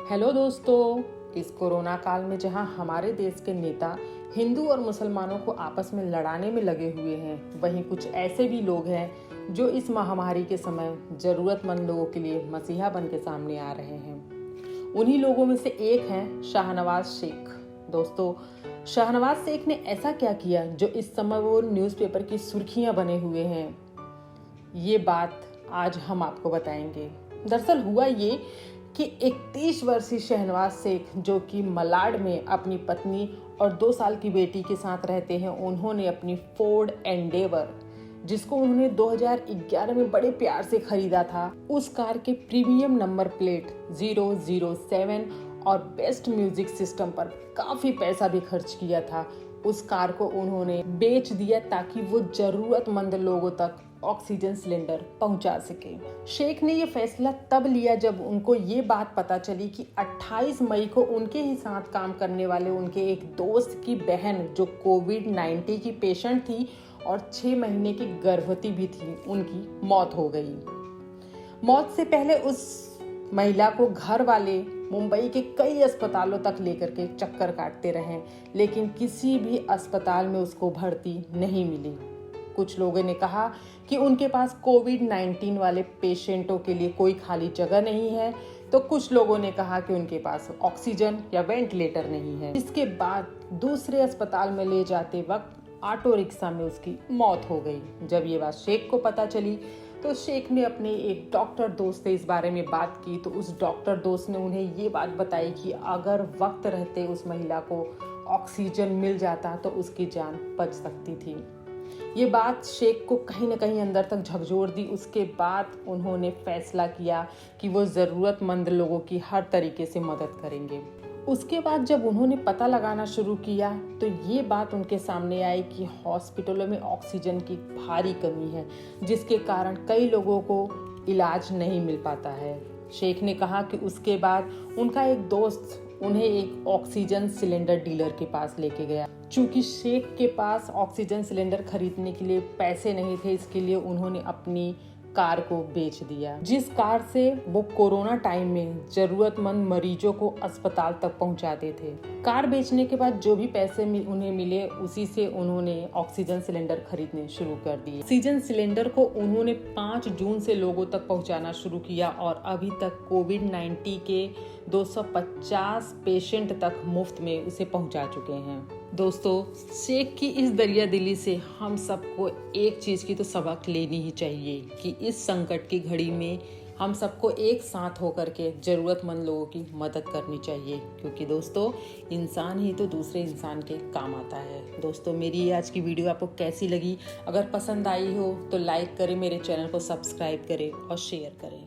Hello दोस्तों, इस corona काल में जहां हमारे देश के नेता हिंदू और मुसलमानों को आपस में लड़ाने में लगे हुए हैं, वहीं कुछ ऐसे भी लोग हैं जो इस महामारी के समय जरूरतमंद लोगों के लिए मसीहा बन के सामने आ रहे हैं। उन्हीं लोगों में से एक हैं शाहनवाज शेख। दोस्तों, शाहनवाज शेख ने ऐसा क्या किया जो इस समय वो न्यूज़पेपर की सुर्खियां बने हुए हैं, ये बात आज हम आपको बताएंगे। दरअसल हुआ ये कि 31 वर्षीय शाहनवाज शेख, जो कि मलाड में अपनी पत्नी और 2 साल की बेटी के साथ रहते हैं, उन्होंने अपनी फोर्ड एंडेवर, जिसको उन्होंने 2011 में बड़े प्यार से खरीदा था, उस कार के प्रीमियम नंबर प्लेट 007 और बेस्ट म्यूजिक सिस्टम पर काफी पैसा भी खर्च किया था। उस कार को उन्होंने बेच दिया ताकि वो जरूरतमंद लोगों तक ऑक्सीजन सिलेंडर पहुंचा सके। शेख ने ये फैसला तब लिया जब उनको ये बात पता चली कि 28 मई को उनके ही साथ काम करने वाले उनके एक दोस्त की बहन, जो कोविड-19 की पेशेंट थी और 6 महीने की गर्भवती भी थी, उनकी मौत हो गई। मौत से पहले उस महिला को घर वाले मुंबई के कई अस्पतालों तक लेकर के चक्कर काटते रहे, लेकिन किसी भी अस्पताल में उसको भर्ती नहीं मिली। कुछ लोगों ने कहा कि उनके पास कोविड-19 वाले पेशेंटों के लिए कोई खाली जगह नहीं है, तो कुछ लोगों ने कहा कि उनके पास ऑक्सीजन या वेंटिलेटर नहीं है। इसके बाद दूसरे अस्पताल में ले जाते वक्त ऑटो रिक्शा में उसकी मौत हो गई। जब ये बात शेख को पता चली तो शेख ने अपने एक डॉक्टर दोस्त से इस बारे में बात की, तो उस डॉक्टर दोस्त ने उन्हें ये बात बताई कि अगर वक्त रहते उस महिला को ऑक्सीजन मिल जाता तो उसकी जान बच सकती थी। ये बात शेख को कहीं ना कहीं अंदर तक झकझोर दी। उसके बाद उन्होंने फैसला किया कि वो ज़रूरतमंद लोगों की हर तरीके से मदद करेंगे। उसके बाद जब उन्होंने पता लगाना शुरू किया तो ये बात उनके सामने आई कि हॉस्पिटलों में ऑक्सीजन की भारी कमी है, जिसके कारण कई लोगों को इलाज नहीं मिल पाता है। शेख ने कहा कि उसके बाद उनका एक दोस्त उन्हें एक ऑक्सीजन सिलेंडर डीलर के पास लेके गया। चूंकि शेख के पास ऑक्सीजन सिलेंडर खरीदने के लिए पैसे नहीं थे, इसके लिए उन्होंने अपनी कार को बेच दिया, जिस कार से वो कोरोना टाइम में जरूरतमंद मरीजों को अस्पताल तक पहुंचाते थे। कार बेचने के बाद जो भी पैसे उन्हें मिले, उसी से उन्होंने ऑक्सीजन सिलेंडर खरीदने शुरू कर दिए। ऑक्सीजन सिलेंडर को उन्होंने 5 जून से लोगों तक पहुंचाना शुरू किया और अभी तक कोविड-19 के 250 पेशेंट तक मुफ्त में उसे पहुंचा चुके हैं। दोस्तों, शेख की इस दरियादिली से हम सबको एक चीज़ की तो सबक लेनी ही चाहिए कि इस संकट की घड़ी में हम सबको एक साथ होकर के ज़रूरतमंद लोगों की मदद करनी चाहिए, क्योंकि दोस्तों, इंसान ही तो दूसरे इंसान के काम आता है। दोस्तों, मेरी ये आज की वीडियो आपको कैसी लगी? अगर पसंद आई हो तो लाइक करें, मेरे चैनल को सब्सक्राइब करें और शेयर करें।